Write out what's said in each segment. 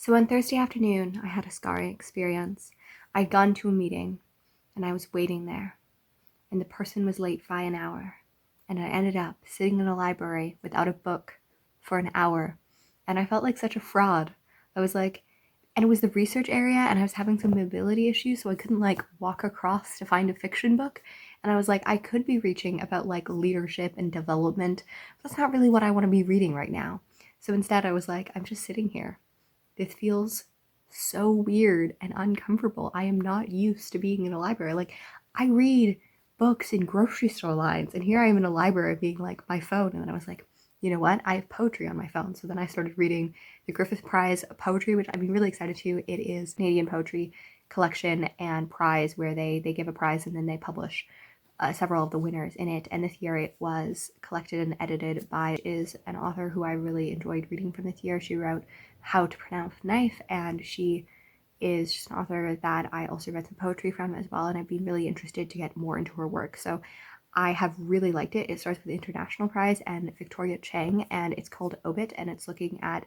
So on Thursday afternoon, I had a scarring experience. I'd gone to a meeting, and I was waiting there, and the person was late by an hour, and I ended up sitting in a library without a book for an hour, and I felt like such a fraud. I was like, and it was the research area, and I was having some mobility issues, so I couldn't like walk across to find a fiction book, and I was like, I could be reaching about like leadership and development, but that's not really what I want to be reading right now. So instead I was like, I'm just sitting here. This feels so weird and uncomfortable. I am not used to being in a library. Like, I read books in grocery store lines, and here I am in a library being like my phone. And then I was like, you know what? I have poetry on my phone. So then I started reading the Griffith Prize poetry, which I'm really excited to. It is Canadian poetry collection and prize where they give a prize and then they publish several of the winners in it. And this year it was collected and edited by an author who I really enjoyed reading from this year. She wrote How to Pronounce Knife, and she is just an author that I also read some poetry from as well, and I've been really interested to get more into her work. So I have really liked it. It starts with the International Prize and Victoria Chang, and it's called Obit, and it's looking at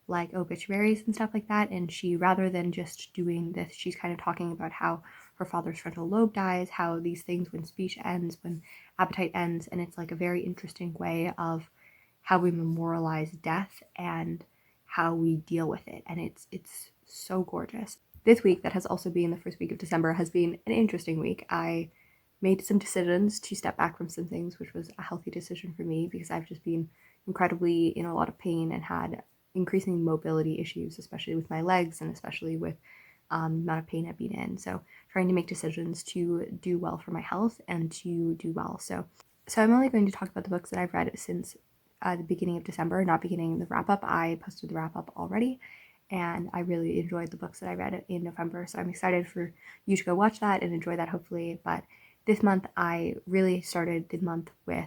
like obituaries and stuff like that. And she, rather than just doing this, she's kind of talking about how her father's frontal lobe dies, how these things, when speech ends, when appetite ends, and it's like a very interesting way of how we memorialize death and how we deal with it. And it's so gorgeous. This week, that has also been the first week of December, has been an interesting week. I made some decisions to step back from some things, which was a healthy decision for me because I've just been incredibly in a lot of pain and had increasing mobility issues, especially with my legs and especially with the amount of pain I've been in. So trying to make decisions to do well for my health and to do well. So I'm only going to talk about the books that I've read since the beginning of December, not beginning the wrap up. I posted the wrap up already, and I really enjoyed the books that I read in November. So I'm excited for you to go watch that and enjoy that, hopefully. But this month, I really started the month with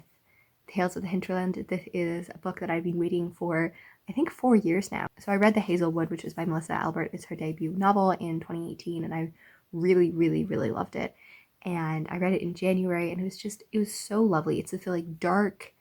Tales of the Hinterland. This is a book that I've been waiting for, I think, 4 years now. So I read The Hazelwood, which is by Melissa Albert. It's her debut novel in 2018, and I really, really, really loved it. And I read it in January, and it was so lovely. It's a like dark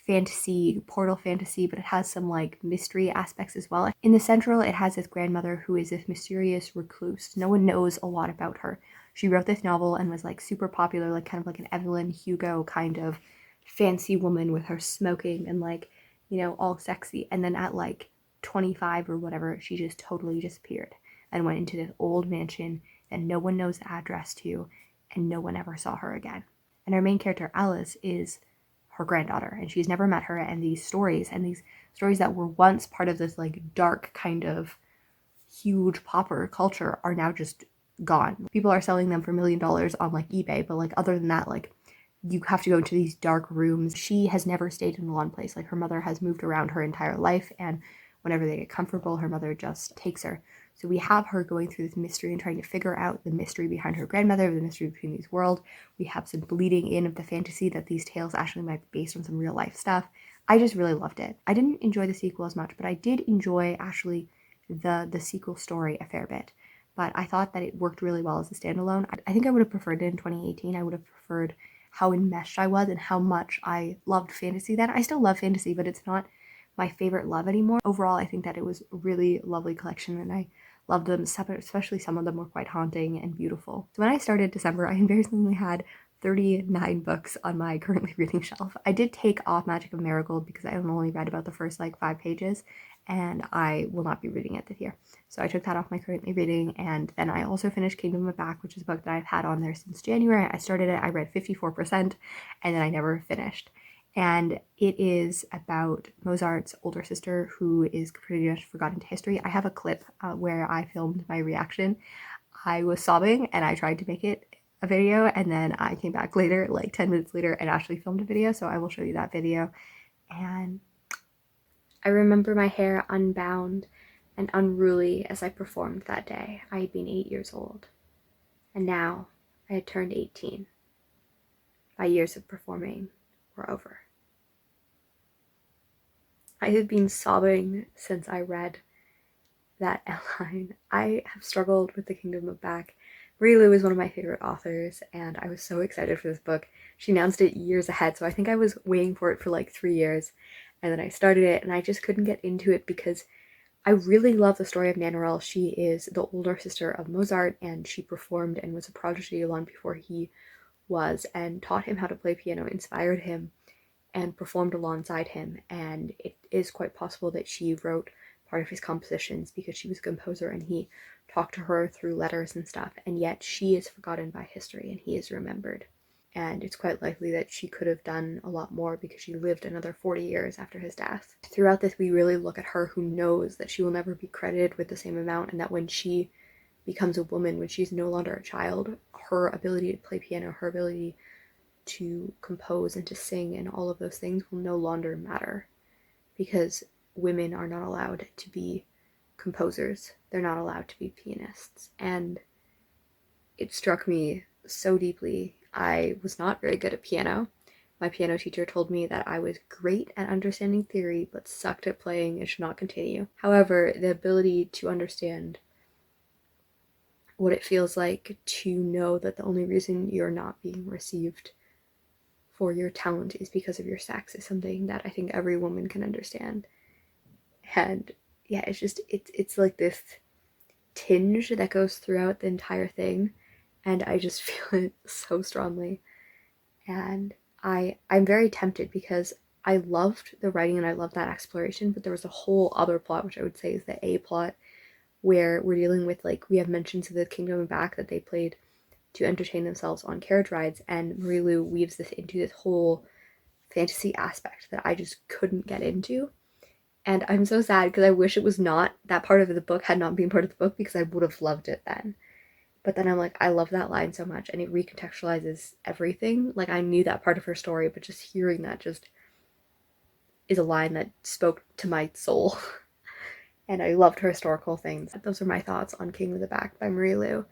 fantasy, portal fantasy, but it has some like mystery aspects as well. In the central, it has this grandmother who is this mysterious recluse. No one knows a lot about her. She wrote this novel and was like super popular, like kind of like an Evelyn Hugo kind of fancy woman with her smoking and like, you know, all sexy. And then at like 25 or whatever, she just totally disappeared and went into this old mansion that no one knows the address to, and no one ever saw her again. And our main character, Alice, is her granddaughter, and she's never met her. And these stories that were once part of this like dark kind of huge popper culture are now just gone. People are selling them for $1 million on like eBay, but like other than that, like you have to go into these dark rooms. She has never stayed in one place. Like her mother has moved around her entire life, and whenever they get comfortable, her mother just takes her. So we have her going through this mystery and trying to figure out the mystery behind her grandmother, the mystery between these worlds. We have some bleeding in of the fantasy that these tales actually might be based on some real life stuff. I just really loved it. I didn't enjoy the sequel as much, but I did enjoy actually the sequel story a fair bit. But I thought that it worked really well as a standalone. I think I would have preferred it in 2018. I would have preferred how enmeshed I was and how much I loved fantasy then. I still love fantasy, but it's not my favorite love anymore. Overall, I think that it was a really lovely collection, and I loved them, especially some of them were quite haunting and beautiful. So when I started December, I embarrassingly had 39 books on my currently reading shelf. I did take off Magic of Marigold because I only read about the first like 5 pages, and I will not be reading it this year. So I took that off my currently reading, and then I also finished Kingdom of Back, which is a book that I've had on there since January. I started it, I read 54%, and then I never finished. And it is about Mozart's older sister who is pretty much forgotten to history. I have a clip where I filmed my reaction. I was sobbing and I tried to make it a video, and then I came back later, like 10 minutes later, and actually filmed a video, so I will show you that video. And I remember my hair unbound and unruly as I performed that day. I had been 8 years old, and now I had turned 18. My years of performing were over. I had been sobbing since I read that outline. I have struggled with the Kingdom of Back. Marie Lu is one of my favorite authors, and I was so excited for this book. She announced it years ahead, so I think I was waiting for it for like 3 years, and then I started it, and I just couldn't get into it because I really love the story of Manuel. She is the older sister of Mozart, and she performed and was a prodigy long before he was, and taught him how to play piano, inspired him, and performed alongside him. And it is quite possible that she wrote part of his compositions because she was a composer and he talked to her through letters and stuff. And yet she is forgotten by history and he is remembered. And it's quite likely that she could have done a lot more because she lived another 40 years after his death. Throughout this, we really look at her who knows that she will never be credited with the same amount, and that when she becomes a woman, when she's no longer a child, her ability to play piano, her ability to compose and to sing and all of those things will no longer matter, because women are not allowed to be composers. They're not allowed to be pianists. And it struck me so deeply. I was not very good at piano. My piano teacher told me that I was great at understanding theory, but sucked at playing and should not continue. However, the ability to understand what it feels like to know that the only reason you're not being received for your talent is because of your sex is something that I think every woman can understand. And yeah, it's like this tinge that goes throughout the entire thing, and I just feel it so strongly. And I'm very tempted because I loved the writing and I loved that exploration, but there was a whole other plot, which I would say is the A plot, where we're dealing with, like, we have mentions of the Kingdom and Back that they played to entertain themselves on carriage rides, and Marie Lu weaves this into this whole fantasy aspect that I just couldn't get into. And I'm so sad because I wish it was not, that part of the book had not been part of the book, because I would have loved it then. But then I'm like, I love that line so much and it recontextualizes everything. Like, I knew that part of her story, but just hearing that just is a line that spoke to my soul. And I loved her historical things. Those are my thoughts on King of the Back by Marie Lu.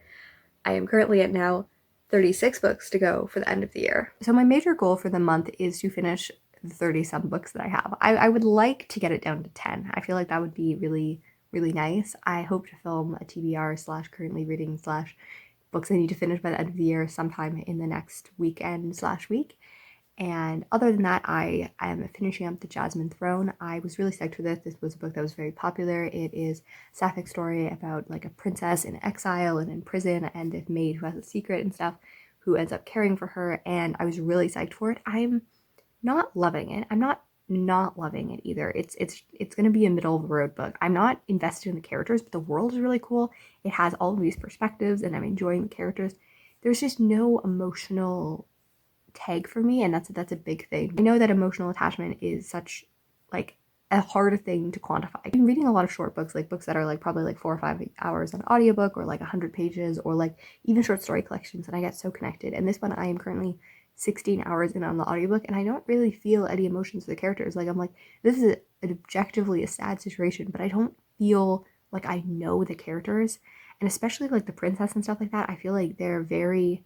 I am currently at now 36 books to go for the end of the year. So my major goal for the month is to finish the 30-some books that I have. I would like to get it down to 10. I feel like that would be really, really nice. I hope to film a TBR / currently reading / books I need to finish by the end of the year sometime in the next weekend / week. And other than that, I am finishing up the Jasmine Throne. I was really psyched for this. This was a book that was very popular. It is a sapphic story about like a princess in exile and in prison, and this maid who has a secret and stuff, who ends up caring for her. And I was really psyched for it. I'm not loving it. I'm not loving it either. It's going to be a middle of the road book. I'm not invested in the characters, but the world is really cool. It has all of these perspectives, and I'm enjoying the characters. There's just no emotional tag for me, and that's a big thing. I know that emotional attachment is such like a hard thing to quantify. I've been reading a lot of short books, like books that are like probably like 4 or 5 hours on audiobook, or like 100 pages, or like even short story collections, and I get so connected. And this one, I am currently 16 hours in on the audiobook, and I don't really feel any emotions for the characters. Like, I'm like, this is an objectively a sad situation, but I don't feel like I know the characters. And especially like the princess and stuff like that, I feel like they're very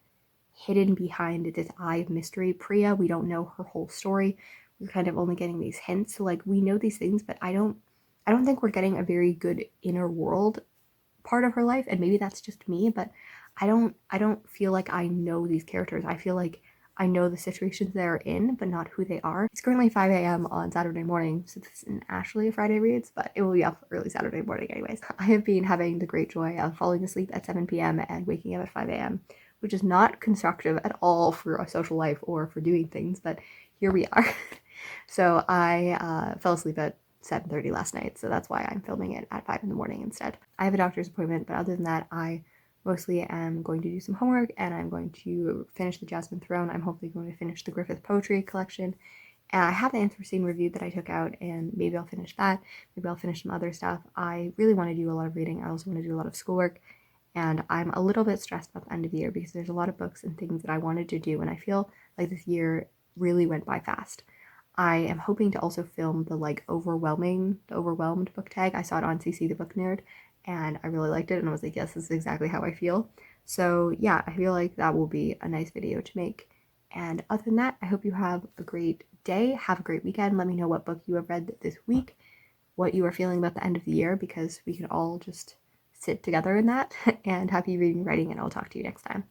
hidden behind this eye of mystery. Priya, we don't know her whole story. We're kind of only getting these hints. So like, we know these things, but I don't think we're getting a very good inner world part of her life. And maybe that's just me, but I don't feel like I know these characters. I feel like I know the situations they're in, but not who they are. It's currently 5 a.m. on Saturday morning, so this isn't actually a Friday reads, but it will be up early Saturday morning anyways. I have been having the great joy of falling asleep at 7 p.m. and waking up at 5 a.m., which is not constructive at all for a social life or for doing things, but here we are. So I fell asleep at 7:30 last night, so that's why I'm filming it at 5 in the morning instead. I have a doctor's appointment, but other than that, I mostly am going to do some homework, and I'm going to finish the Jasmine Throne. I'm hopefully going to finish the Griffith poetry collection, and I have the interesting review that I took out, and maybe I'll finish that. Maybe I'll finish some other stuff. I really want to do a lot of reading. I also want to do a lot of schoolwork, and I'm a little bit stressed about the end of the year because there's a lot of books and things that I wanted to do, and I feel like this year really went by fast. I am hoping to also film the overwhelmed book tag. I saw it on CC the Book Nerd, and I really liked it, and I was like, yes, this is exactly how I feel. So yeah, I feel like that will be a nice video to make. And other than that, I hope you have a great day, have a great weekend. Let me know what book you have read this week, what you are feeling about the end of the year, because we can all just sit together in that. And happy reading and writing, and I'll talk to you next time.